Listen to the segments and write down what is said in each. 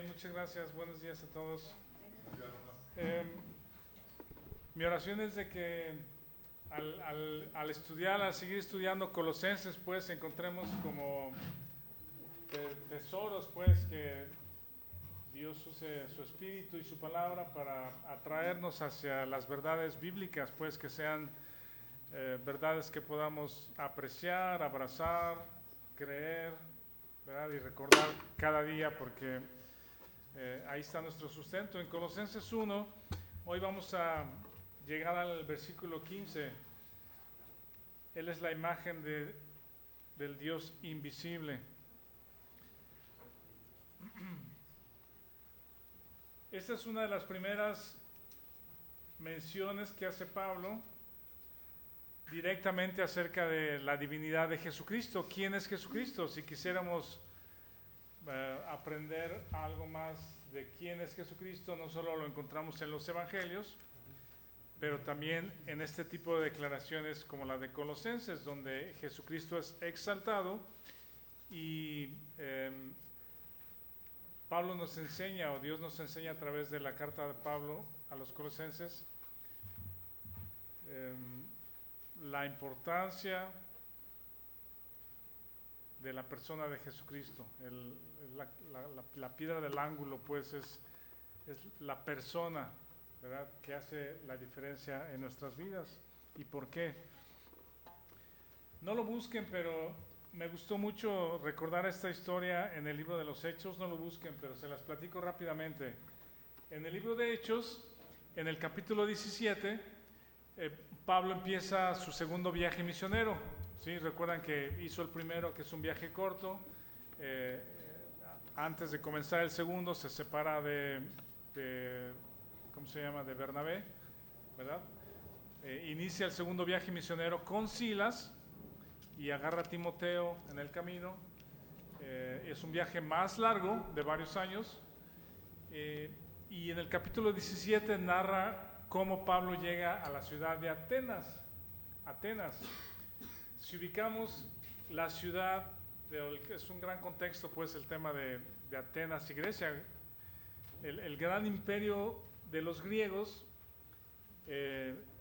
Bien, muchas gracias. Buenos días a todos. Mi oración es de que al seguir estudiando Colosenses, pues encontremos como tesoros, pues que Dios use su espíritu y su palabra para atraernos hacia las verdades bíblicas, pues que sean verdades que podamos apreciar, abrazar, creer, ¿verdad? Y recordar cada día, porque ahí está nuestro sustento. En Colosenses 1, hoy vamos a llegar al versículo 15. Él es la imagen del Dios invisible. Esta es una de las primeras menciones que hace Pablo directamente acerca de la divinidad de Jesucristo. ¿Quién es Jesucristo? Si quisiéramos aprender algo más de quién es Jesucristo, no solo lo encontramos en los evangelios, pero también en este tipo de declaraciones como la de Colosenses, donde Jesucristo es exaltado y Pablo nos enseña, o Dios nos enseña a través de la carta de Pablo a los Colosenses, la importancia de la persona de Jesucristo. La piedra del ángulo, pues, es la persona, ¿verdad?, que hace la diferencia en nuestras vidas. ¿Y por qué? No lo busquen, pero me gustó mucho recordar esta historia en el libro de los Hechos. No lo busquen, pero se las platico rápidamente. En el libro de Hechos, en el capítulo 17, Pablo empieza su segundo viaje misionero. ¿Sí? Recuerdan que hizo el primero, que es un viaje corto. Antes de comenzar el segundo, se separa de ¿cómo se llama?, de Bernabé, ¿verdad? Inicia el segundo viaje misionero con Silas y agarra a Timoteo en el camino. Es un viaje más largo, de varios años. Y en el capítulo 17 narra cómo Pablo llega a la ciudad de Atenas. Si ubicamos la ciudad, es un gran contexto, pues, el tema de Atenas y Grecia. El gran imperio de los griegos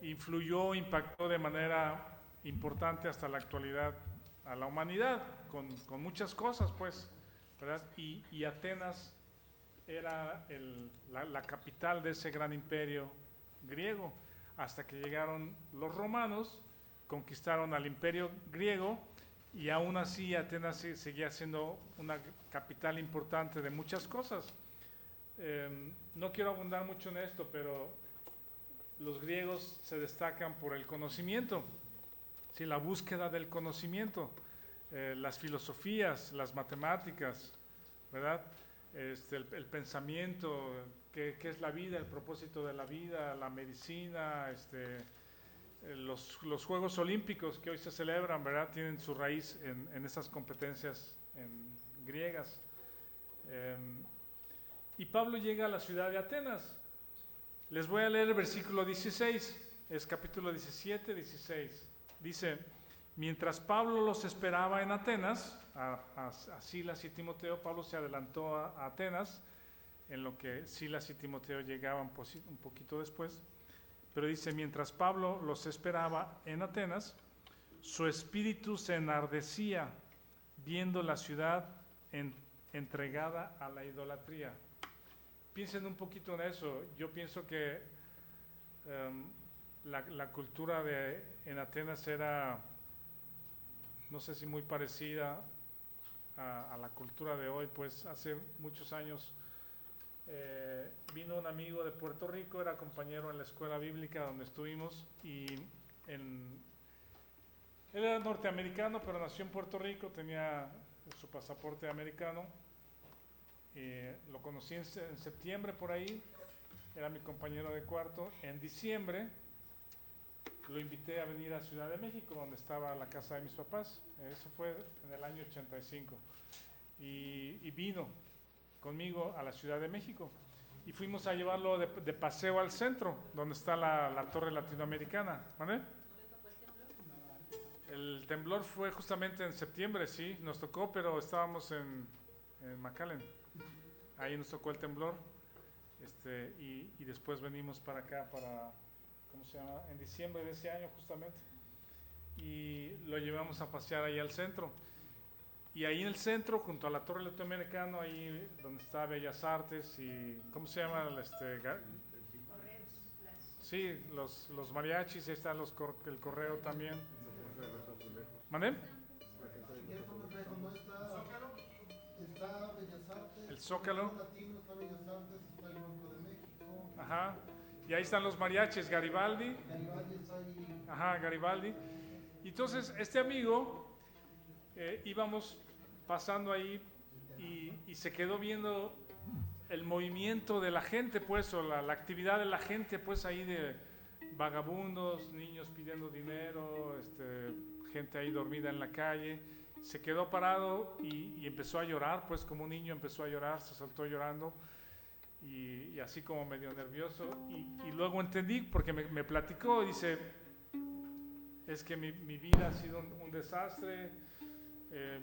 influyó, impactó de manera importante hasta la actualidad a la humanidad, con muchas cosas, pues, ¿verdad? Y Atenas era la capital de ese gran imperio griego, hasta que llegaron los romanos, conquistaron al imperio griego, y aún así Atenas seguía siendo una capital importante de muchas cosas. No quiero abundar mucho en esto, pero los griegos se destacan por el conocimiento, ¿sí? La búsqueda del conocimiento, las filosofías, las matemáticas, ¿verdad? El pensamiento, qué es la vida, el propósito de la vida, la medicina, los Juegos Olímpicos que hoy se celebran, ¿verdad?, tienen su raíz en esas competencias griegas. Y Pablo llega a la ciudad de Atenas. Les voy a leer el versículo 16, es capítulo 17, 16. Dice: mientras Pablo los esperaba en Atenas, a Silas y Timoteo, Pablo se adelantó a Atenas, en lo que Silas y Timoteo llegaban un poquito después. Pero dice: mientras Pablo los esperaba en Atenas, su espíritu se enardecía viendo la ciudad entregada a la idolatría. Piensen un poquito en eso. Yo pienso que la cultura en Atenas era, no sé si muy parecida a la cultura de hoy, pues hace muchos años vino un amigo de Puerto Rico, era compañero en la escuela bíblica donde estuvimos, y él era norteamericano, pero nació en Puerto Rico, tenía su pasaporte americano. Lo conocí en septiembre por ahí, era mi compañero de cuarto. En diciembre lo invité a venir a Ciudad de México, donde estaba la casa de mis papás. Eso fue en el año 85. Y vino conmigo a la Ciudad de México. Y fuimos a llevarlo de paseo al centro, donde está la Torre Latinoamericana. ¿Vale? El temblor fue justamente en septiembre, sí, nos tocó, pero estábamos en McAllen. ahí nos tocó el temblor, y después venimos para acá, ¿cómo se llama? En diciembre de ese año justamente, y lo llevamos a pasear ahí al centro. Y ahí en el centro, junto a la Torre Latinoamericana, ahí donde está Bellas Artes y, ¿cómo se llama? Sí, los mariachis, ahí está el correo también. ¿Mané? Está Bellas Artes, El Zócalo. Latino, está Bellas Artes, está el Banco de México. Ajá. Y ahí están los mariachis, Garibaldi. Garibaldi está ahí. Ajá, Garibaldi. Y entonces, este amigo, íbamos pasando ahí y se quedó viendo el movimiento de la gente, pues, o la actividad de la gente, pues, ahí de vagabundos, niños pidiendo dinero, gente ahí dormida en la calle. Se quedó parado y empezó a llorar, pues, como un niño empezó a llorar, se soltó llorando y así como medio nervioso. Y luego entendí, porque me platicó, dice, es que mi vida ha sido un desastre.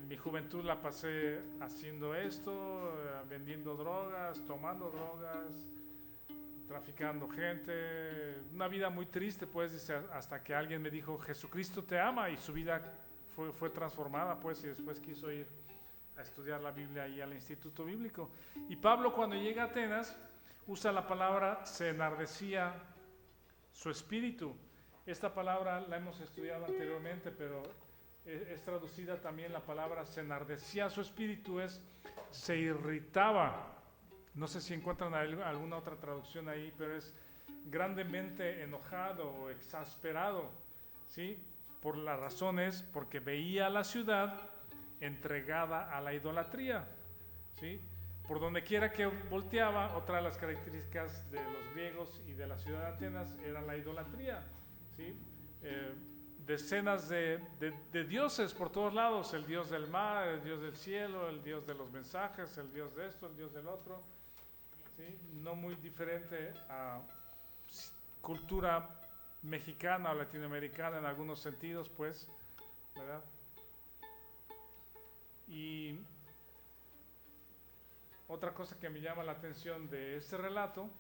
Mi juventud la pasé haciendo esto, vendiendo drogas, tomando drogas, traficando gente, una vida muy triste, pues, dice, hasta que alguien me dijo, Jesucristo te ama, y su vida fue transformada, pues, y después quiso ir a estudiar la Biblia ahí al Instituto Bíblico. Y Pablo, cuando llega a Atenas, usa la palabra se enardecía su espíritu. Esta palabra la hemos estudiado anteriormente, pero es traducida también la palabra se enardecía su espíritu, se irritaba. No sé si encuentran alguna otra traducción ahí, pero es grandemente enojado o exasperado, ¿sí? Por las razones, porque veía la ciudad entregada a la idolatría, ¿sí? Por donde quiera que volteaba, otra de las características de los griegos y de la ciudad de Atenas era la idolatría, ¿sí? Decenas de dioses por todos lados, el dios del mar, el dios del cielo, el dios de los mensajes, el dios de esto, el dios del otro, ¿sí? No muy diferente a cultura mexicana o latinoamericana en algunos sentidos, pues, ¿verdad? Y otra cosa que me llama la atención de este relato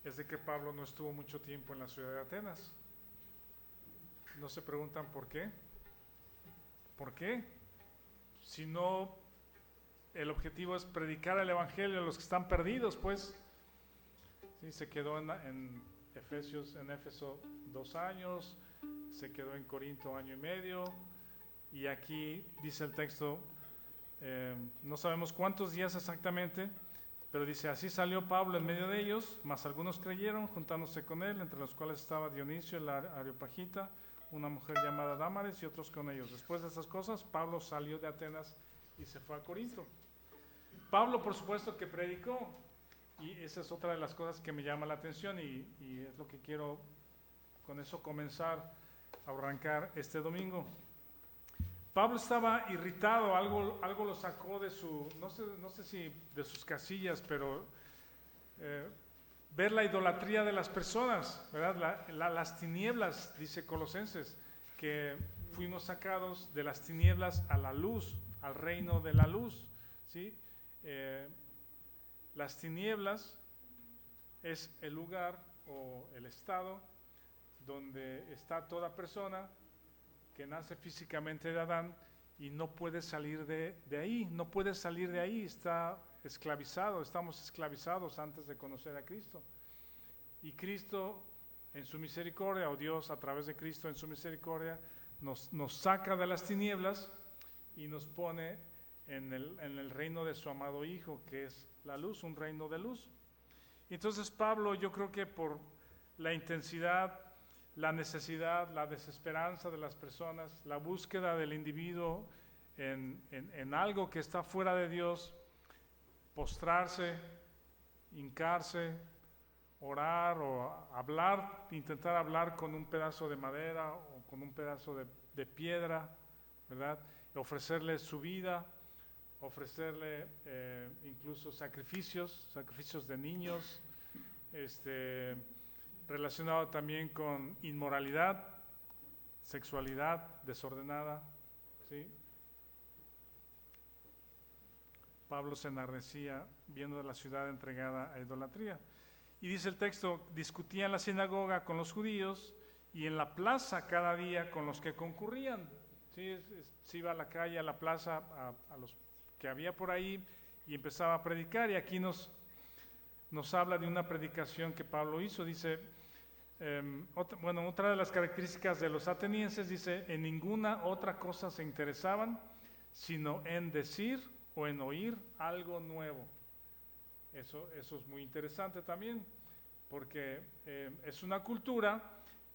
es de que Pablo no estuvo mucho tiempo en la ciudad de Atenas. ¿No se preguntan por qué? ¿Por qué? Si no, el objetivo es predicar el evangelio a los que están perdidos, pues. Sí, se quedó en Éfeso 2 años, se quedó en Corinto 1 año y medio, y aquí dice el texto, no sabemos cuántos días exactamente, pero dice, así salió Pablo en medio de ellos, mas algunos creyeron, juntándose con él, entre los cuales estaba Dionisio el Areopagita, una mujer llamada Dámaris y otros con ellos. Después de estas cosas, Pablo salió de Atenas y se fue a Corinto. Pablo, por supuesto, que predicó, y esa es otra de las cosas que me llama la atención y es lo que quiero con eso comenzar a arrancar este domingo. Pablo estaba irritado, algo lo sacó de no sé si de sus casillas, pero ver la idolatría de las personas, ¿verdad? Las tinieblas, dice Colosenses, que fuimos sacados de las tinieblas a la luz, al reino de la luz, ¿sí? Las tinieblas es el lugar o el estado donde está toda persona que nace físicamente de Adán y no puede salir de ahí, no puede salir de ahí, está esclavizado, estamos esclavizados antes de conocer a Cristo. Y Cristo en su misericordia, o Dios a través de Cristo en su misericordia, nos saca de las tinieblas y nos pone en el reino de su amado Hijo, que es la luz, un reino de luz. Entonces Pablo, yo creo que por la intensidad, la necesidad, la desesperanza de las personas, la búsqueda del individuo en algo que está fuera de Dios, postrarse, hincarse, orar o hablar, intentar hablar con un pedazo de madera o con un pedazo de piedra, ¿verdad? Ofrecerle su vida, ofrecerle incluso sacrificios de niños, relacionado también con inmoralidad, sexualidad desordenada, ¿sí? Pablo se enardecía viendo la ciudad entregada a idolatría. Y dice el texto, discutía en la sinagoga con los judíos y en la plaza cada día con los que concurrían. Sí, se iba a la calle, a la plaza, a los que había por ahí y empezaba a predicar. Y aquí nos habla de una predicación que Pablo hizo. Dice, otra de las características de los atenienses, dice, en ninguna otra cosa se interesaban, sino en decir o en oír algo nuevo. Eso es muy interesante también, porque es una cultura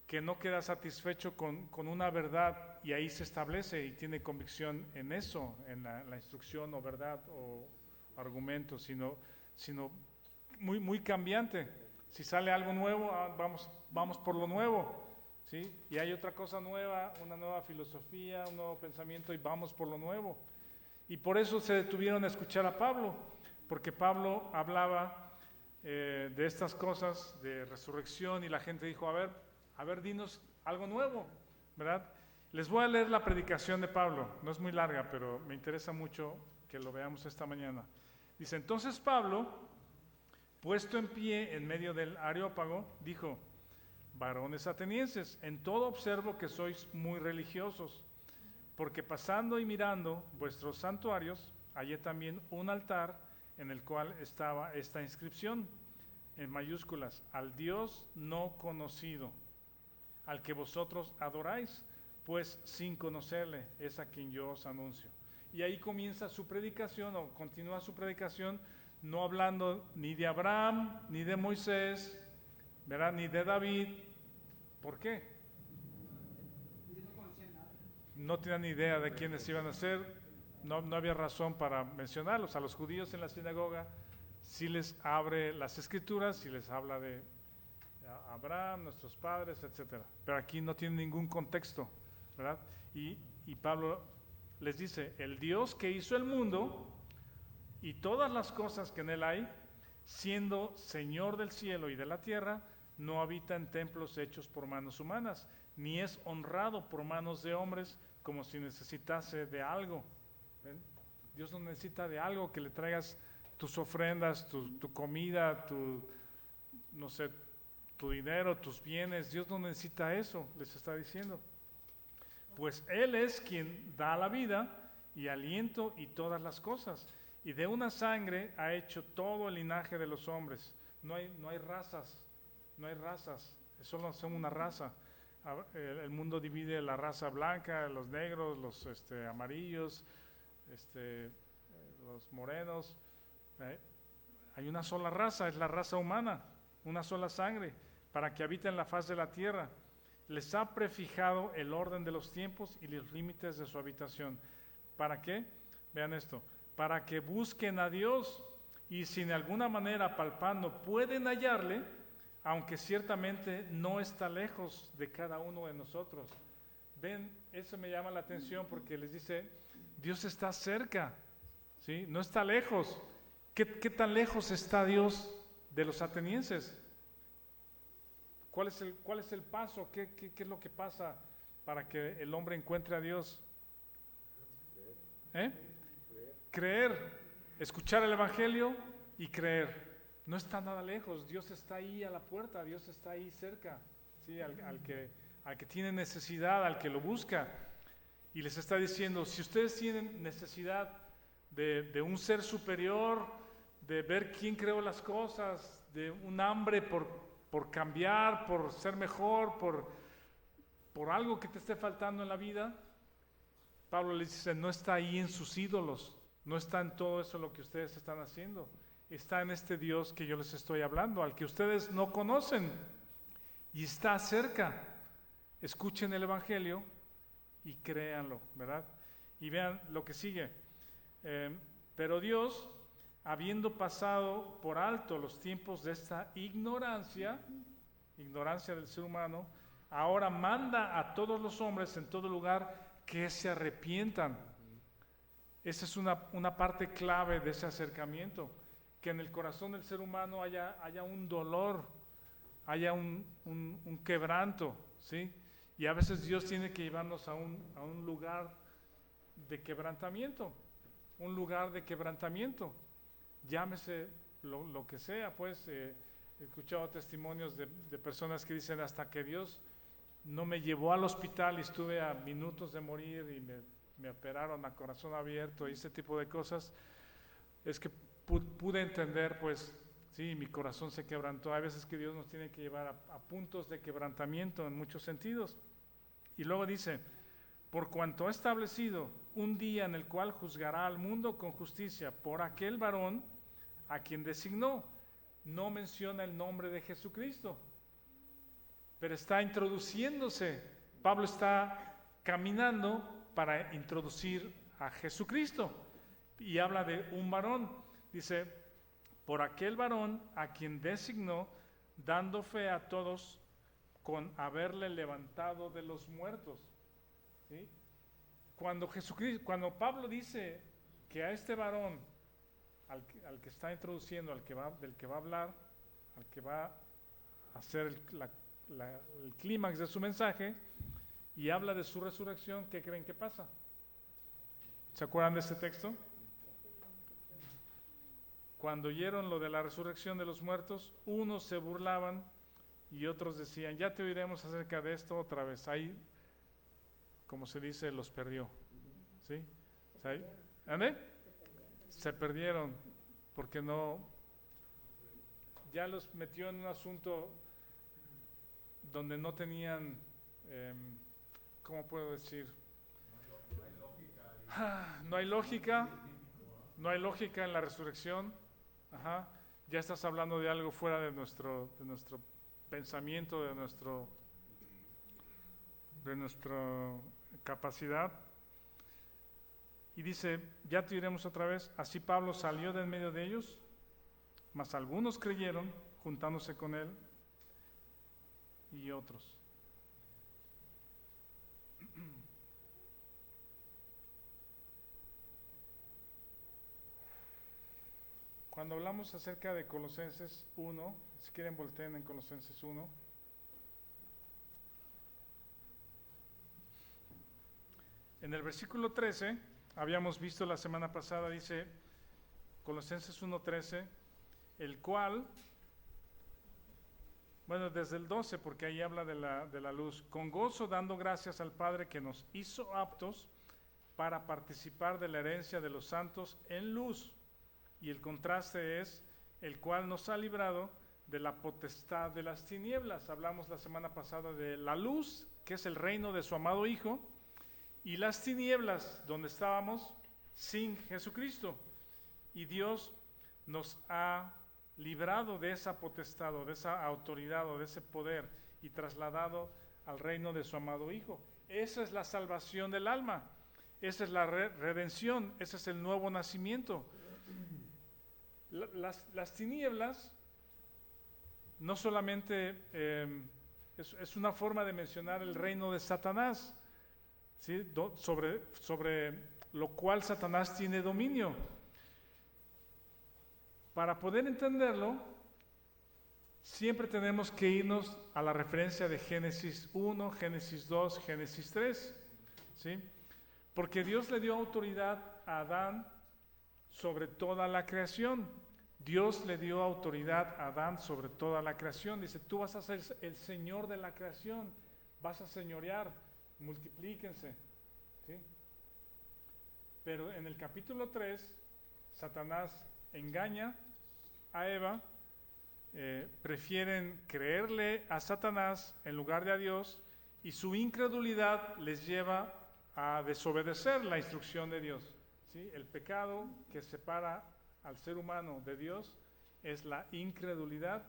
que no queda satisfecho con una verdad y ahí se establece y tiene convicción en eso, en la instrucción o verdad o argumento, sino muy cambiante. Si sale algo nuevo, vamos por lo nuevo, ¿sí? Y hay otra cosa nueva, una nueva filosofía, un nuevo pensamiento y vamos por lo nuevo. Y por eso se detuvieron a escuchar a Pablo, porque Pablo hablaba de estas cosas de resurrección y la gente dijo, a ver, dinos algo nuevo, ¿verdad? Les voy a leer la predicación de Pablo, no es muy larga, pero me interesa mucho que lo veamos esta mañana. Dice, entonces Pablo, puesto en pie en medio del Areópago, dijo, varones atenienses, en todo observo que sois muy religiosos, porque pasando y mirando vuestros santuarios, hallé también un altar en el cual estaba esta inscripción, en mayúsculas, al Dios no conocido, al que vosotros adoráis, pues sin conocerle es a quien yo os anuncio. Y ahí comienza su predicación, o continúa su predicación, no hablando ni de Abraham, ni de Moisés, ¿verdad? Ni de David. ¿Por qué? No tenían ni idea de quiénes iban a ser, no había razón para mencionarlos. A los judíos en la sinagoga sí les abre las escrituras, sí les habla de Abraham, nuestros padres, etcétera. Pero aquí no tiene ningún contexto, ¿verdad? Y Pablo les dice, el Dios que hizo el mundo y todas las cosas que en él hay, siendo Señor del cielo y de la tierra, no habita en templos hechos por manos humanas, ni es honrado por manos de hombres como si necesitase de algo. ¿Ven? Dios no necesita de algo, que le traigas tus ofrendas, tu comida, no sé, tu dinero, tus bienes. Dios no necesita eso, les está diciendo. Pues Él es quien da la vida y aliento y todas las cosas. Y de una sangre ha hecho todo el linaje de los hombres. No hay razas, solo son una raza. El mundo divide la raza blanca, los negros, los amarillos, los morenos. Hay una sola raza, es la raza humana, una sola sangre, para que habite en la faz de la tierra. Les ha prefijado el orden de los tiempos y los límites de su habitación. ¿Para qué? Vean esto. Para que busquen a Dios y si de alguna manera palpando pueden hallarle, aunque ciertamente no está lejos de cada uno de nosotros. Ven, eso me llama la atención porque les dice, Dios está cerca, ¿sí? No está lejos. ¿Qué tan lejos está Dios de los atenienses? ¿Cuál es el paso? ¿Qué es lo que pasa para que el hombre encuentre a Dios? Creer, escuchar el Evangelio y creer. No está nada lejos, Dios está ahí a la puerta, Dios está ahí cerca, ¿sí? al que tiene necesidad, al que lo busca. Y les está diciendo, si ustedes tienen necesidad de un ser superior, de ver quién creó las cosas, de un hambre por cambiar, por ser mejor, por algo que te esté faltando en la vida, Pablo les dice, no está ahí en sus ídolos, no está en todo eso lo que ustedes están haciendo, está en este Dios que yo les estoy hablando, al que ustedes no conocen, y está cerca. Escuchen el Evangelio y créanlo, ¿verdad? Y vean lo que sigue. Pero Dios, habiendo pasado por alto los tiempos de esta ignorancia del ser humano, ahora manda a todos los hombres en todo lugar que se arrepientan. Esa es una parte clave de ese acercamiento, que en el corazón del ser humano haya un dolor, haya un quebranto, ¿sí? Y a veces Dios tiene que llevarnos a un lugar de quebrantamiento, un lugar de quebrantamiento, llámese lo que sea, pues he escuchado testimonios de personas que dicen hasta que Dios no me llevó al hospital y estuve a minutos de morir y me operaron a corazón abierto y ese tipo de cosas, es que pude entender, pues, sí, mi corazón se quebrantó. Hay veces que Dios nos tiene que llevar a puntos de quebrantamiento en muchos sentidos. Y luego dice, por cuanto ha establecido un día en el cual juzgará al mundo con justicia por aquel varón a quien designó. No menciona el nombre de Jesucristo, pero está introduciéndose. Pablo está caminando para introducir a Jesucristo y habla de un varón. Dice, por aquel varón a quien designó, dando fe a todos con haberle levantado de los muertos. ¿Sí? Cuando Pablo dice que a este varón, al que está introduciendo, del que va a hablar, al que va a hacer el clímax de su mensaje, y habla de su resurrección, ¿qué creen que pasa? ¿Se acuerdan de este texto? Cuando oyeron lo de la resurrección de los muertos, unos se burlaban y otros decían, ya te oiremos acerca de esto otra vez. Ahí, como se dice, los perdió. ¿Sí? ¿Ande? Se perdieron porque ya los metió en un asunto donde no tenían, ¿cómo puedo decir? No hay lógica en la resurrección. Ajá. Ya estás hablando de algo fuera de nuestro pensamiento, de nuestra capacidad. Y dice, ya te iremos otra vez. Así Pablo salió de en medio de ellos, mas algunos creyeron, juntándose con él, y otros. Cuando hablamos acerca de Colosenses 1, si quieren volteen en Colosenses 1, en el versículo 13, habíamos visto la semana pasada, dice Colosenses 1:13, el cual, bueno, desde el 12, porque ahí habla de la luz, con gozo dando gracias al Padre que nos hizo aptos para participar de la herencia de los santos en luz. Y el contraste es, el cual nos ha librado de la potestad de las tinieblas. Hablamos la semana pasada de la luz, que es el reino de su amado Hijo, y las tinieblas, donde estábamos sin Jesucristo. Y Dios nos ha librado de esa potestad, o de esa autoridad, o de ese poder, y trasladado al reino de su amado Hijo. Esa es la salvación del alma, esa es la redención, ese es el nuevo nacimiento. Las tinieblas no solamente es una forma de mencionar el reino de Satanás, ¿sí? sobre lo cual Satanás tiene dominio. Para poder entenderlo, siempre tenemos que irnos a la referencia de Génesis 1, Génesis 2, Génesis 3, ¿sí? Porque Dios le dio autoridad a Adán sobre toda la creación. Dios le dio autoridad a Adán sobre toda la creación. Dice, tú vas a ser el Señor de la creación, vas a señorear, multiplíquense, ¿sí? Pero en el capítulo 3, Satanás engaña a Eva, prefieren creerle a Satanás en lugar de a Dios, y su incredulidad les lleva a desobedecer la instrucción de Dios, ¿sí? El pecado que separa al ser humano de Dios es la incredulidad,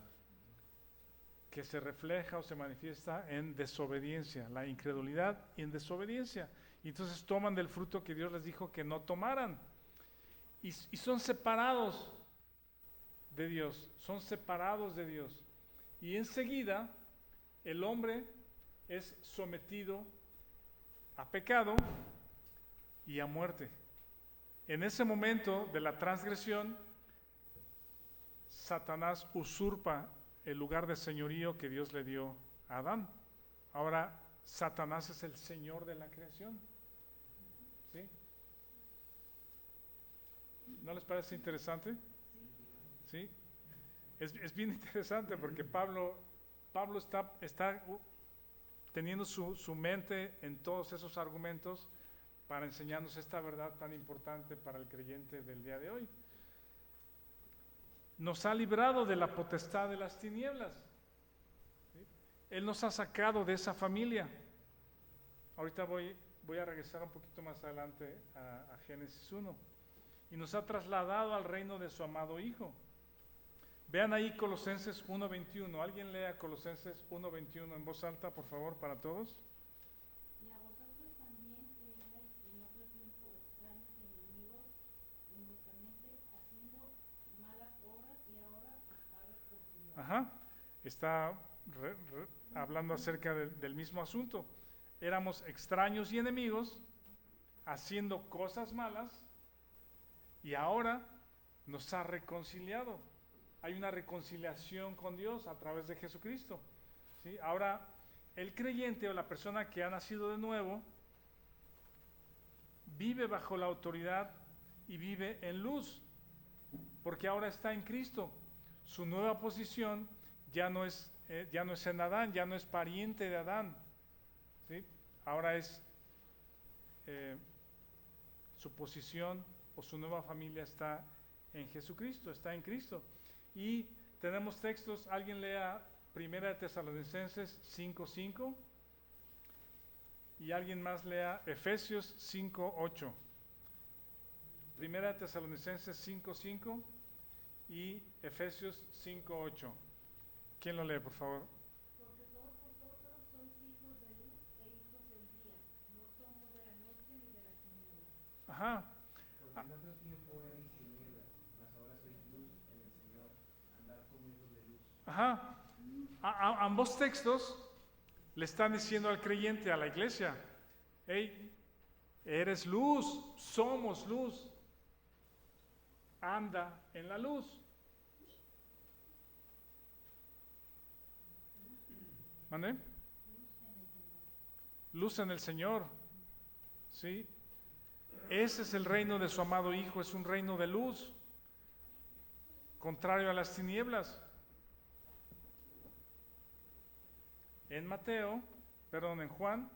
que se refleja o se manifiesta en desobediencia, la incredulidad y en desobediencia. Y entonces toman del fruto que Dios les dijo que no tomaran. Y son separados de Dios, son separados de Dios. Y enseguida el hombre es sometido a pecado y a muerte. En ese momento de la transgresión, Satanás usurpa el lugar de señorío que Dios le dio a Adán. Ahora Satanás es el Señor de la creación, ¿sí? ¿No les parece interesante? ¿Sí? Es bien interesante porque Pablo está teniendo su mente en todos esos argumentos para enseñarnos esta verdad tan importante para el creyente del día de hoy. Nos ha librado de la potestad de las tinieblas. ¿Sí? Él nos ha sacado de esa familia. Ahorita voy a regresar un poquito más adelante a Génesis 1. Y nos ha trasladado al reino de su amado Hijo. Vean ahí Colosenses 1:21. ¿Alguien lea Colosenses 1:21 en voz alta, por favor, para todos? Y a vosotros también que erais en otro tiempo extraños y enemigos en vuestra mente, haciendo malas obras, y ahora os ha reconciliado. Ajá, está hablando acerca del mismo asunto. Éramos extraños y enemigos, haciendo cosas malas, y ahora nos ha reconciliado. Hay una reconciliación con Dios a través de Jesucristo. ¿Sí? Ahora, el creyente o la persona que ha nacido de nuevo vive bajo la autoridad y vive en luz, porque ahora está en Cristo. Su nueva posición ya no es en Adán, ya no es pariente de Adán. ¿Sí? Ahora es su posición o su nueva familia está en Jesucristo, está en Cristo. Y tenemos textos, alguien lea 1 Tesalonicenses 5:5 y alguien más lea Efesios 5:8. 1 Tesalonicenses 5:5 y Efesios 5:8. ¿Quién lo lee, por favor? Porque todos vosotros sois hijos de luz e hijos del día, no somos de la noche ni de las tinieblas. Ajá. Porque en otro tiempo erais tinieblas, mas ahora sois luz en el Señor. Andad como hijos de luz. Ajá. Ambos textos le están diciendo al creyente, a la iglesia, hey, eres luz, somos luz, anda en la luz. ¿Mande? Luz en el Señor. ¿Sí? Ese es el reino de su amado Hijo, es un reino de luz, contrario a las tinieblas. En Juan,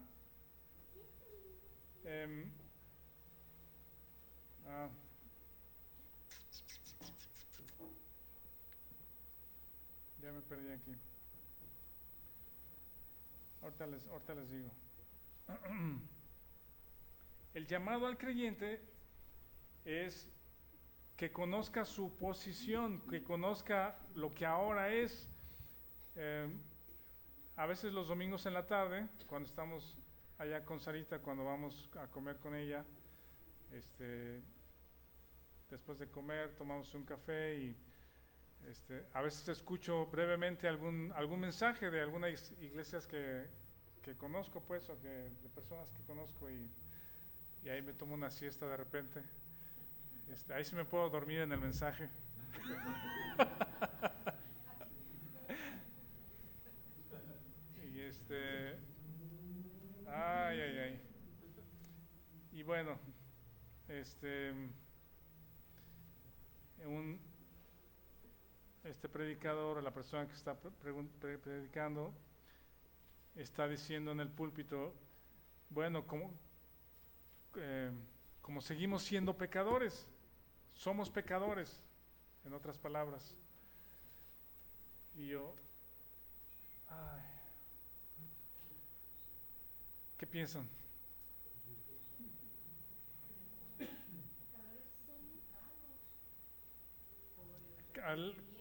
ya me perdí aquí. Ahorita les digo. El llamado al creyente es que conozca su posición, que conozca lo que ahora es. A veces los domingos en la tarde, cuando estamos allá con Sarita, cuando vamos a comer con ella, después de comer tomamos un café y a veces escucho brevemente algún mensaje de algunas iglesias que conozco, pues, o de personas que conozco, y ahí me tomo una siesta de repente. Ahí sí me puedo dormir en el mensaje. Y ay. Y bueno, este predicador, la persona que está predicando, está diciendo en el púlpito, bueno, como seguimos siendo pecadores, somos pecadores, en otras palabras. Y yo, ¿qué piensan?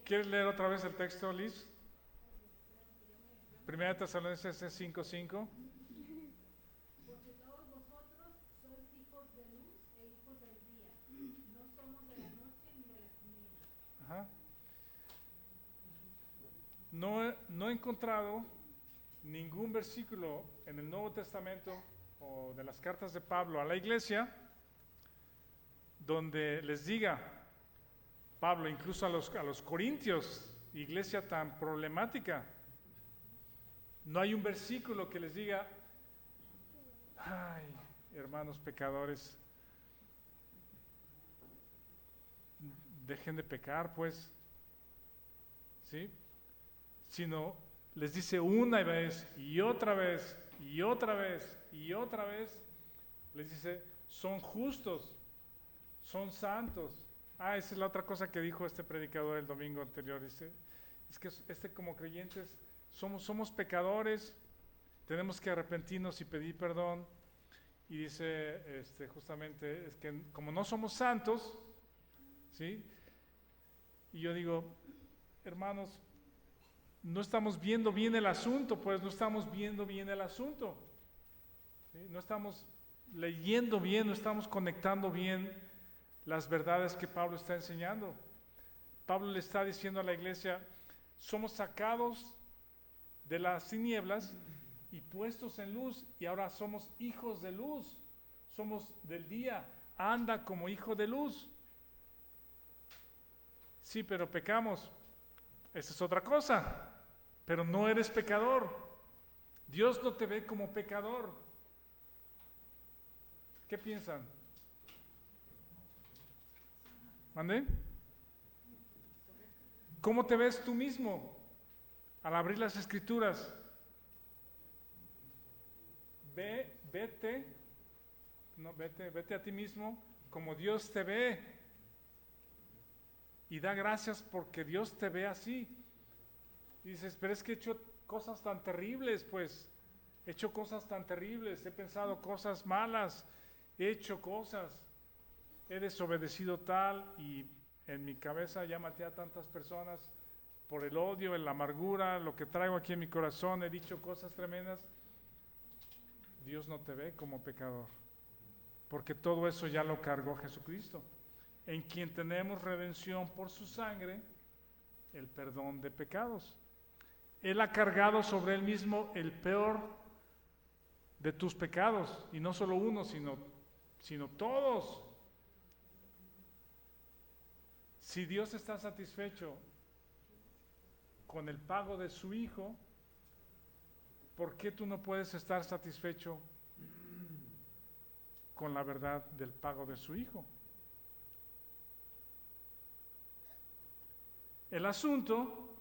¿Quieres leer otra vez el texto, Liz? 1 Tesalonicenses 5:5. Porque todos vosotros sois hijos de luz e hijos del día, no somos de la noche ni de las tinieblas. Ajá. No he encontrado ningún versículo en el Nuevo Testamento o de las cartas de Pablo a la iglesia donde les diga, Pablo, incluso a los corintios, iglesia tan problemática, no hay un versículo que les diga, ay, hermanos pecadores, dejen de pecar, pues, ¿sí? Sino les dice una vez y otra vez y otra vez y otra vez, les dice, son justos, son santos. Esa es la otra cosa que dijo este predicador el domingo anterior, dice, es que como creyentes somos pecadores, tenemos que arrepentirnos y pedir perdón, y dice justamente, es que como no somos santos, ¿sí? Y yo digo, hermanos, no estamos viendo bien el asunto, pues no estamos viendo bien el asunto, ¿sí? No estamos leyendo bien, no estamos conectando bien las verdades que Pablo está enseñando. Pablo le está diciendo a la iglesia, somos sacados de las tinieblas y puestos en luz, y ahora somos hijos de luz, somos del día, anda como hijo de luz. Sí, pero pecamos, esa es otra cosa, pero no eres pecador. Dios no te ve como pecador. ¿Qué piensan? ¿Mande? ¿Cómo te ves tú mismo al abrir las Escrituras? Vete a ti mismo como Dios te ve y da gracias porque Dios te ve así. Y dices, pero es que he hecho cosas tan terribles, pues, he hecho cosas tan terribles, he pensado cosas malas, he hecho cosas, he desobedecido tal, y en mi cabeza ya maté a tantas personas por el odio, la amargura, lo que traigo aquí en mi corazón, he dicho cosas tremendas. Dios no te ve como pecador, porque todo eso ya lo cargó Jesucristo, en quien tenemos redención por su sangre, el perdón de pecados. Él ha cargado sobre él mismo el peor de tus pecados, y no solo uno, sino todos. Si Dios está satisfecho con el pago de su Hijo, ¿por qué tú no puedes estar satisfecho con la verdad del pago de su Hijo? El asunto,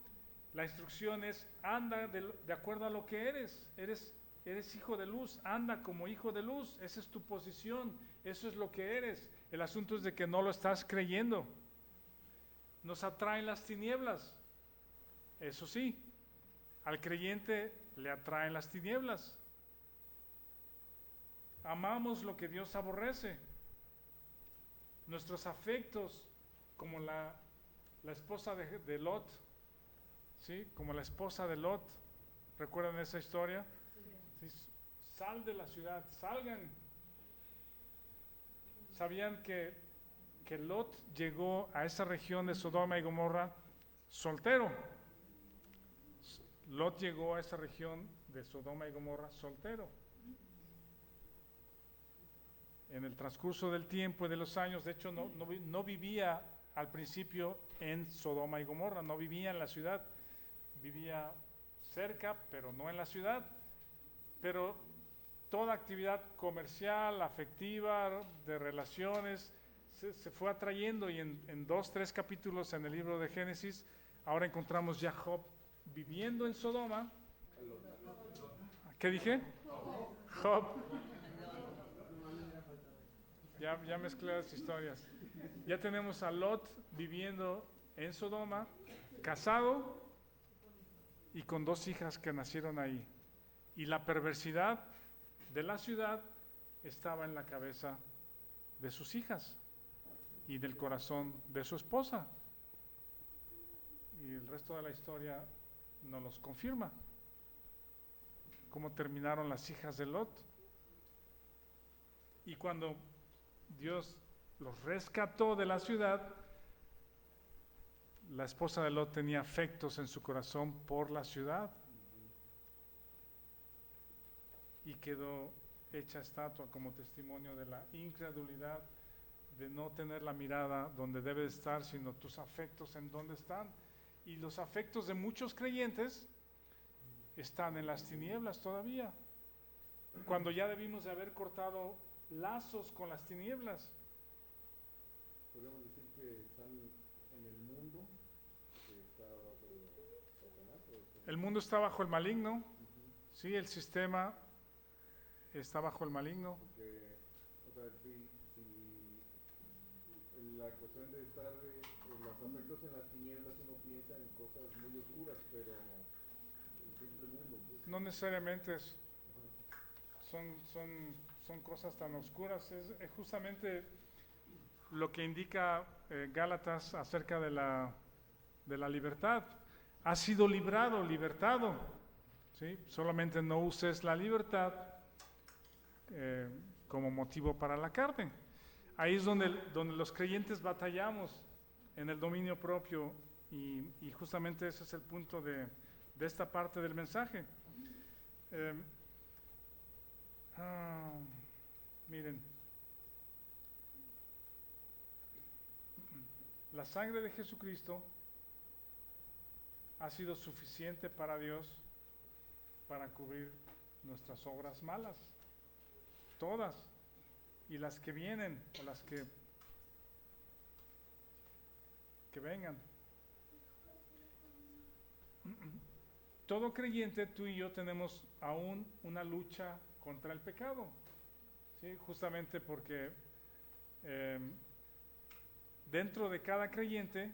la instrucción es, anda de acuerdo a lo que eres. Eres hijo de luz, anda como hijo de luz, esa es tu posición, eso es lo que eres. El asunto es de que no lo estás creyendo. Nos atraen las tinieblas, eso sí, al creyente le atraen las tinieblas. Amamos lo que Dios aborrece. Nuestros afectos, como la esposa de Lot, ¿sí? Como la esposa de Lot, ¿recuerdan esa historia? ¿Sí? Sal de la ciudad, salgan. ¿Sabían que Lot llegó a esa región de Sodoma y Gomorra soltero? Lot llegó a esa región de Sodoma y Gomorra soltero. En el transcurso del tiempo y de los años, de hecho no vivía al principio en Sodoma y Gomorra, no vivía en la ciudad, vivía cerca, pero no en la ciudad. Pero toda actividad comercial, afectiva, de relaciones, se fue atrayendo, y en 2-3 capítulos en el libro de Génesis, ahora encontramos ya Job viviendo en Sodoma. ¿Qué dije? Job. Ya mezclé las historias. Ya tenemos a Lot viviendo en Sodoma, casado y con 2 hijas que nacieron ahí. Y la perversidad de la ciudad estaba en la cabeza de sus hijas y del corazón de su esposa. Y el resto de la historia nos los confirma. Cómo terminaron las hijas de Lot. Y cuando Dios los rescató de la ciudad, la esposa de Lot tenía afectos en su corazón por la ciudad y quedó hecha estatua como testimonio de la incredulidad, de no tener la mirada donde debe estar, sino tus afectos en donde están. Y los afectos de muchos creyentes están en las tinieblas todavía, cuando ya debimos de haber cortado lazos con las tinieblas. Podemos decir que están en el mundo que está bajo Satanás. El mundo está bajo el maligno, Ujú. sí, el sistema está bajo el maligno. Porque, o sea, si la cuestión de estar los afectos en las tinieblas, uno piensa en cosas muy oscuras, pero el simple mundo, pues. No necesariamente Ajá. son cosas tan oscuras, es justamente lo que indica Gálatas acerca de la libertad. Has sido librado, libertado, ¿sí? Solamente no uses la libertad como motivo para la carne. Ahí es donde los creyentes batallamos en el dominio propio y justamente ese es el punto de esta parte del mensaje. Miren, la sangre de Jesucristo ha sido suficiente para Dios para cubrir nuestras obras malas, todas, y las que vienen o las que vengan. Todo creyente, tú y yo tenemos aún una lucha contra el pecado, ¿sí? Justamente porque dentro de cada creyente,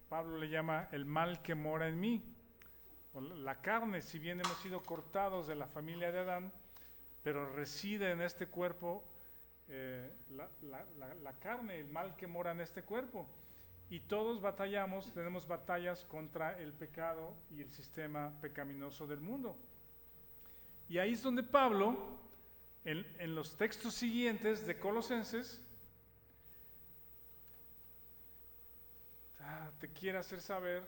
Pablo le llama el mal que mora en mí, o la carne, si bien hemos sido cortados de la familia de Adán, pero reside en este cuerpo la carne, el mal que mora en este cuerpo. Y todos batallamos, tenemos batallas contra el pecado y el sistema pecaminoso del mundo. Y ahí es donde Pablo, en los textos siguientes de Colosenses, te quiere hacer saber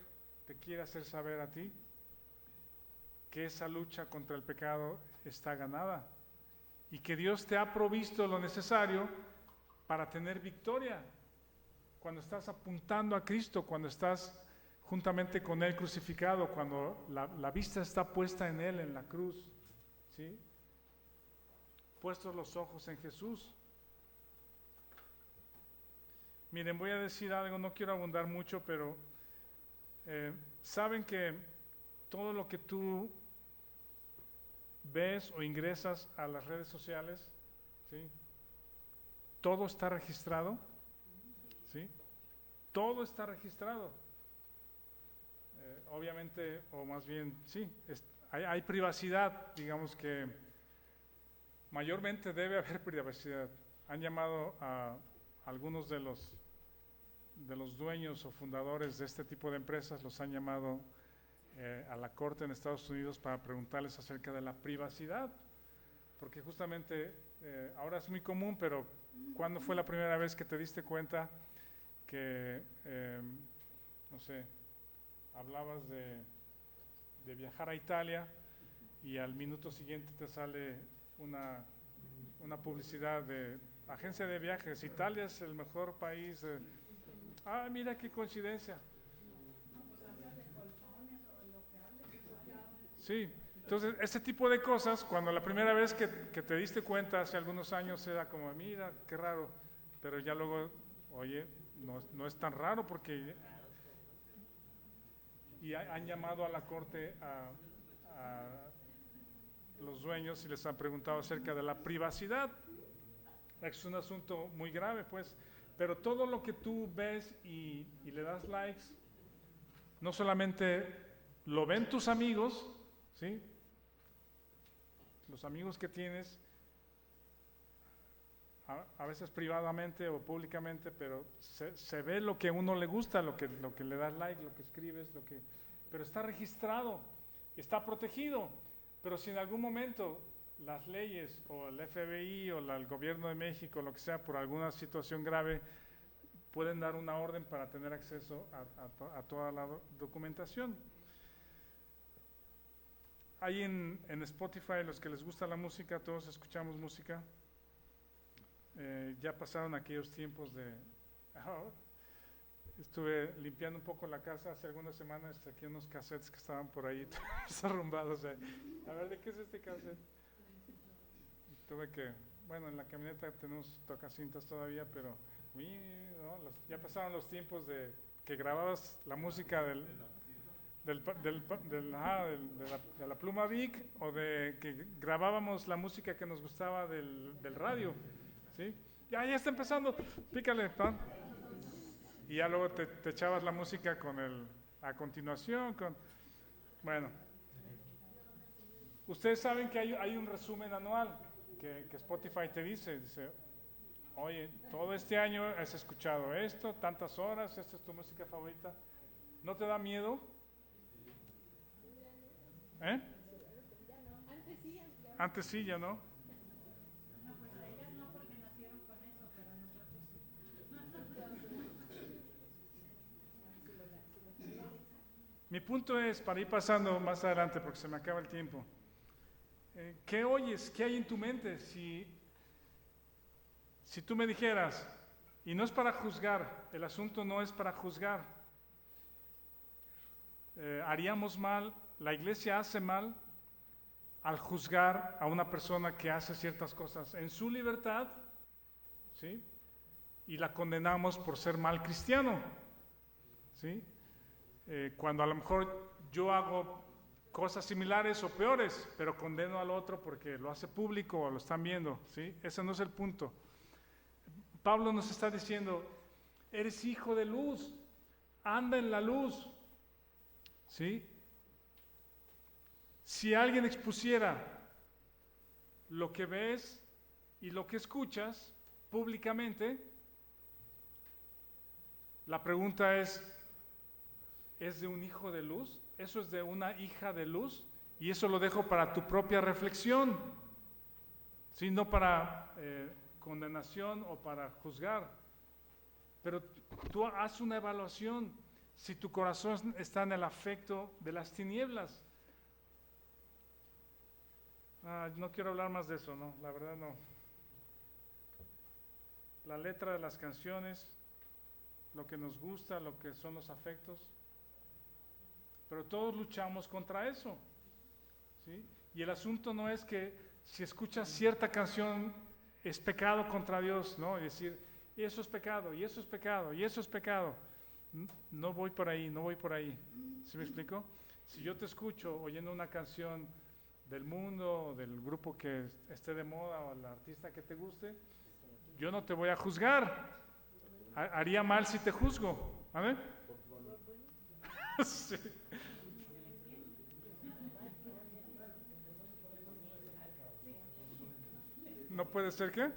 a ti que esa lucha contra el pecado está ganada y que Dios te ha provisto lo necesario para tener victoria. Cuando estás apuntando a Cristo, cuando estás juntamente con Él crucificado, cuando la vista está puesta en Él, en la cruz, ¿sí? Puestos los ojos en Jesús. Miren, voy a decir algo, no quiero abundar mucho, pero saben que todo lo que tú ves o ingresas a las redes sociales, ¿sí? Todo está registrado, ¿sí? Todo está registrado. Obviamente, o más bien, sí, hay privacidad, digamos que mayormente debe haber privacidad. Han llamado a algunos de los dueños o fundadores de este tipo de empresas, los han llamado a la corte en Estados Unidos para preguntarles acerca de la privacidad, porque justamente ahora es muy común, pero ¿cuándo fue la primera vez que te diste cuenta que, no sé, hablabas de viajar a Italia y al minuto siguiente te sale una publicidad de agencia de viajes, Italia es el mejor país? Mira qué coincidencia. Sí, entonces ese tipo de cosas, cuando la primera vez que te diste cuenta hace algunos años era como, mira, qué raro, pero ya luego, oye, no es tan raro porque y han llamado a la corte a los dueños y les han preguntado acerca de la privacidad. Es un asunto muy grave, pues, pero todo lo que tú ves y le das likes, no solamente lo ven tus amigos, ¿sí? Los amigos que tienes, a veces privadamente o públicamente, pero se ve lo que a uno le gusta, lo que le das like, lo que escribes, pero está registrado, está protegido. Pero si en algún momento las leyes o el FBI o el gobierno de México, lo que sea, por alguna situación grave, pueden dar una orden para tener acceso a toda la documentación. Hay en Spotify, los que les gusta la música, todos escuchamos música. Ya pasaron aquellos tiempos de... estuve limpiando un poco la casa hace algunas semanas, saqué unos cassettes que estaban por ahí arrumbados. A ver, ¿de qué es este cassette? Tuve que... Bueno, en la camioneta tenemos tocacintas todavía, pero Ya pasaron los tiempos de que grababas la música de la pluma Vic, o de que grabábamos la música que nos gustaba del radio, ¿sí? Ya está empezando, pícale, pan. Y ya luego te echabas la música a continuación, bueno. Ustedes saben que hay un resumen anual que Spotify te dice, oye, todo este año has escuchado esto, tantas horas, esta es tu música favorita. ¿No te da miedo? ¿Eh? Antes sí, ya no. No, pues a ellas no, porque nacieron con eso, pero nosotros sí. Mi punto es, para ir pasando más adelante, porque se me acaba el tiempo, ¿qué oyes? ¿Qué hay en tu mente? Si tú me dijeras, y no es para juzgar, el asunto no es para juzgar, haríamos mal, la iglesia hace mal al juzgar a una persona que hace ciertas cosas en su libertad, ¿sí? Y la condenamos por ser mal cristiano, ¿sí? Cuando a lo mejor yo hago cosas similares o peores, pero condeno al otro porque lo hace público o lo están viendo, ¿sí? Ese no es el punto. Pablo nos está diciendo, eres hijo de luz, anda en la luz, ¿sí? Si alguien expusiera lo que ves y lo que escuchas públicamente, la pregunta ¿es de un hijo de luz? ¿Eso es de una hija de luz? Y eso lo dejo para tu propia reflexión, ¿sí? No para condenación o para juzgar. Pero tú haz una evaluación si tu corazón está en el afecto de las tinieblas. No quiero hablar más de eso, no, la verdad no. La letra de las canciones, lo que nos gusta, lo que son los afectos, pero todos luchamos contra eso, ¿sí? Y el asunto no es que si escuchas cierta canción es pecado contra Dios, ¿no? Y decir, y eso es pecado, y eso es pecado, y eso es pecado. No voy por ahí, no voy por ahí. ¿Sí me explico? Si yo te escucho oyendo una canción del mundo, del grupo que esté de moda o el artista que te guste, yo no te voy a juzgar. Haría mal si te juzgo. ¿Vale? Sí. ¿No puede ser qué?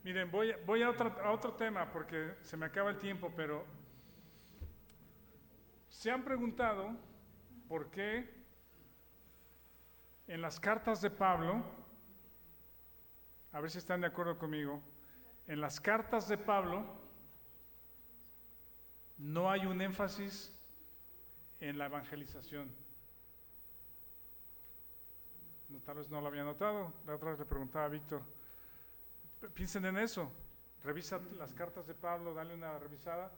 Miren, voy a otro tema porque se me acaba el tiempo, pero ¿se han preguntado por qué en las cartas de Pablo, a ver si están de acuerdo conmigo, en las cartas de Pablo no hay un énfasis en la evangelización? No, tal vez no lo había notado, la otra vez le preguntaba a Víctor. Piensen en eso, revisa las cartas de Pablo, dale una revisada,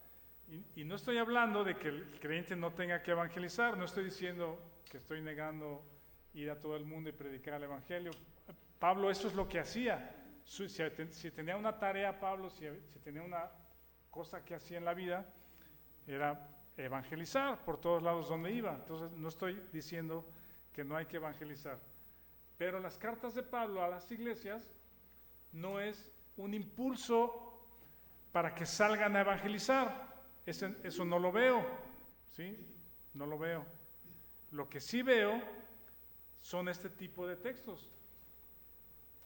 y no estoy hablando de que el creyente no tenga que evangelizar, no estoy diciendo que estoy negando ir a todo el mundo y predicar el evangelio. Pablo eso es lo que hacía, si tenía una tarea Pablo, si tenía una cosa que hacía en la vida, era evangelizar por todos lados donde iba. Entonces no estoy diciendo que no hay que evangelizar, pero las cartas de Pablo a las iglesias no es un impulso para que salgan a evangelizar. Eso no lo veo, ¿sí? No lo veo. Lo que sí veo son este tipo de textos.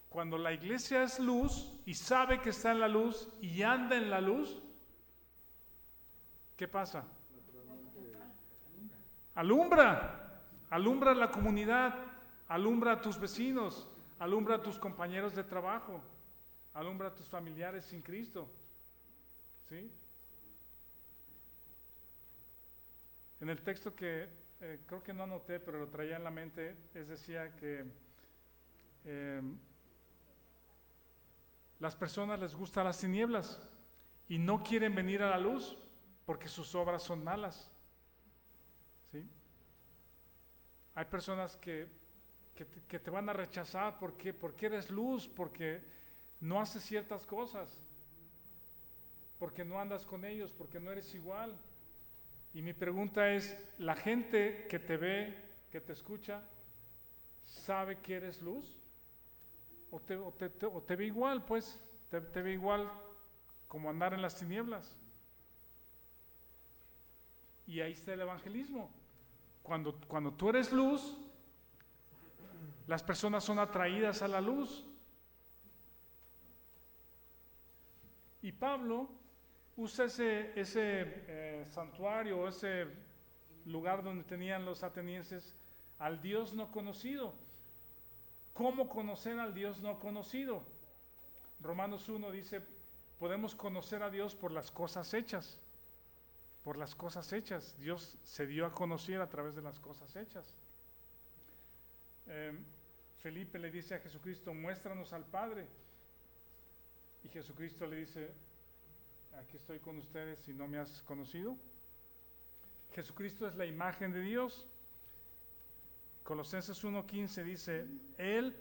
Cuando la iglesia es luz y sabe que está en la luz y anda en la luz, ¿qué pasa? Alumbra la comunidad, alumbra a tus vecinos, alumbra a tus compañeros de trabajo, alumbra a tus familiares sin Cristo, ¿sí? En el texto que creo que no anoté, pero lo traía en la mente, decía que las personas les gustan las tinieblas y no quieren venir a la luz. porque sus obras son malas. ¿Sí? Hay personas que te van a rechazar porque eres luz, porque no haces ciertas cosas, porque no andas con ellos, porque no eres igual. Y mi pregunta es, ¿la gente que te ve, que te escucha, sabe que eres luz? ¿O te ve igual, pues? ¿Te ve igual como andar en las tinieblas? Y ahí está el evangelismo. Cuando tú eres luz, las personas son atraídas a la luz. Y Pablo usa ese santuario, ese lugar donde tenían los atenienses al Dios no conocido. ¿Cómo conocer al Dios no conocido? Romanos 1 dice, podemos conocer a Dios por las cosas hechas. Por las cosas hechas. Dios se dio a conocer a través de las cosas hechas. Felipe le dice a Jesucristo, muéstranos al Padre. Y Jesucristo le dice, aquí estoy con ustedes si no me has conocido. Jesucristo es la imagen de Dios. Colosenses 1:15 dice, Él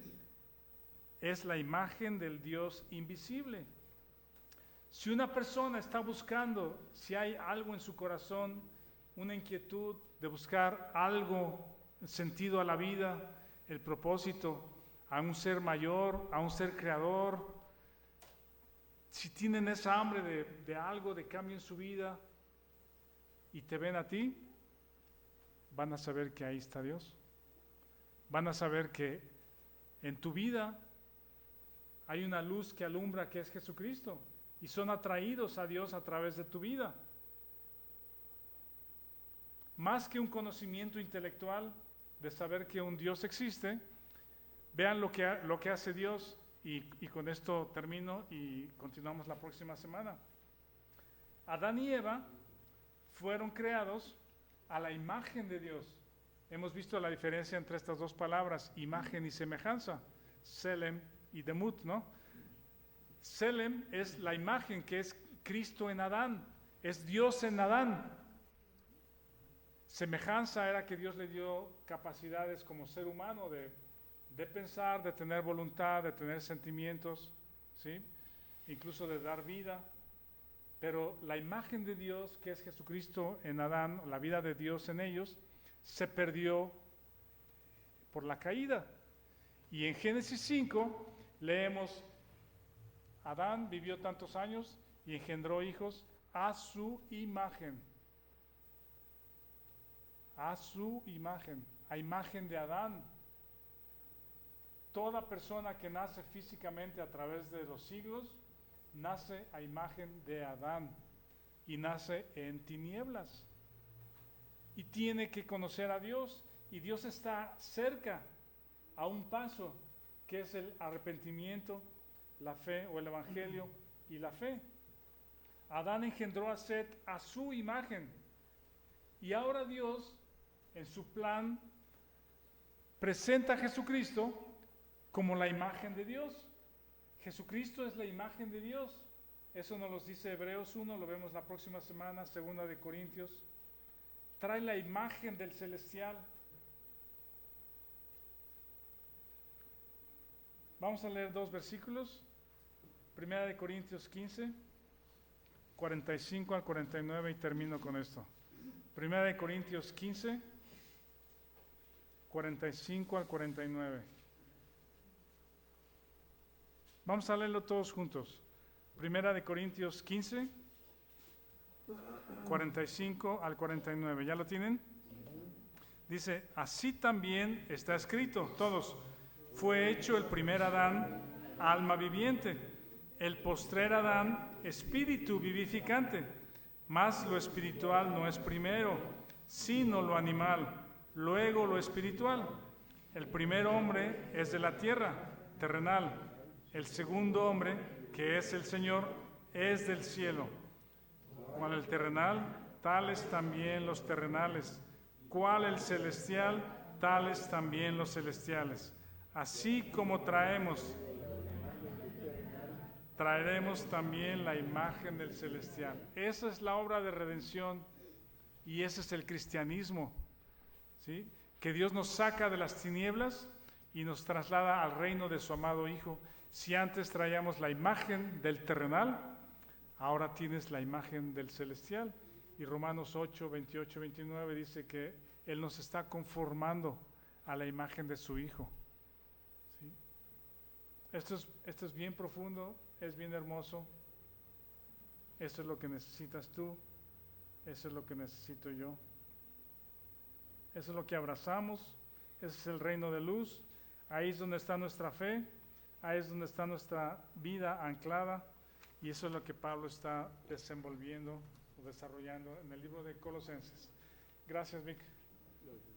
es la imagen del Dios invisible. Si una persona está buscando, si hay algo en su corazón, una inquietud de buscar algo, sentido a la vida, el propósito, a un ser mayor, a un ser creador, si tienen esa hambre de algo, de cambio en su vida, y te ven a ti, van a saber que ahí está Dios. Van a saber que en tu vida hay una luz que alumbra, que es Jesucristo, y son atraídos a Dios a través de tu vida. Más que un conocimiento intelectual de saber que un Dios existe, vean lo que hace Dios, y con esto termino y continuamos la próxima semana. Adán y Eva fueron creados a la imagen de Dios. Hemos visto la diferencia entre estas dos palabras, imagen y semejanza, Selem y Demut, ¿no? Selem es la imagen que es Cristo en Adán, es Dios en Adán. Semejanza era que Dios le dio capacidades como ser humano de pensar, de tener voluntad, de tener sentimientos, ¿sí? Incluso de dar vida. Pero la imagen de Dios, que es Jesucristo en Adán, la vida de Dios en ellos, se perdió por la caída. Y en Génesis 5 leemos, Adán vivió tantos años y engendró hijos a su imagen. A su imagen, a imagen de Adán. Toda persona que nace físicamente a través de los siglos, nace a imagen de Adán y nace en tinieblas. Y tiene que conocer a Dios, y Dios está cerca, a un paso, que es el arrepentimiento, la fe o el evangelio y la fe. Adán engendró a Set a su imagen, y ahora Dios, en su plan, presenta a Jesucristo como la imagen de Dios. Jesucristo es la imagen de Dios. Eso nos lo dice Hebreos 1, lo vemos la próxima semana, 2 de Corintios. Trae la imagen del celestial. Vamos a leer 2 versículos. 1 de Corintios 15, 45 al 49 y termino con esto. 1 de Corintios 15, 45 al 49. Vamos a leerlo todos juntos. 1 de Corintios 15, 45 al 49. ¿Ya lo tienen? Dice, así también está escrito, todos, fue hecho el primer Adán, alma viviente, el postrer Adán, espíritu vivificante, mas lo espiritual no es primero, sino lo animal, luego lo espiritual. El primer hombre es de la tierra, terrenal, el segundo hombre, que es el Señor, es del cielo. Cual el terrenal, tales también los terrenales. Cual el celestial, tales también los celestiales. Así como traemos traeremos también la imagen del celestial. Esa es la obra de redención y ese es el cristianismo, ¿sí? Que Dios nos saca de las tinieblas y nos traslada al reino de su amado Hijo. Si antes traíamos la imagen del terrenal, ahora tienes la imagen del celestial. Y Romanos 8, 28, 29 dice que Él nos está conformando a la imagen de su Hijo. ¿Sí? Esto es bien profundo, es bien hermoso. Esto es lo que necesitas tú, eso es lo que necesito yo. Eso es lo que abrazamos, ese es el reino de luz. Ahí es donde está nuestra fe, ahí es donde está nuestra vida anclada, y eso es lo que Pablo está desenvolviendo o desarrollando en el libro de Colosenses. Gracias, Vic. Gracias.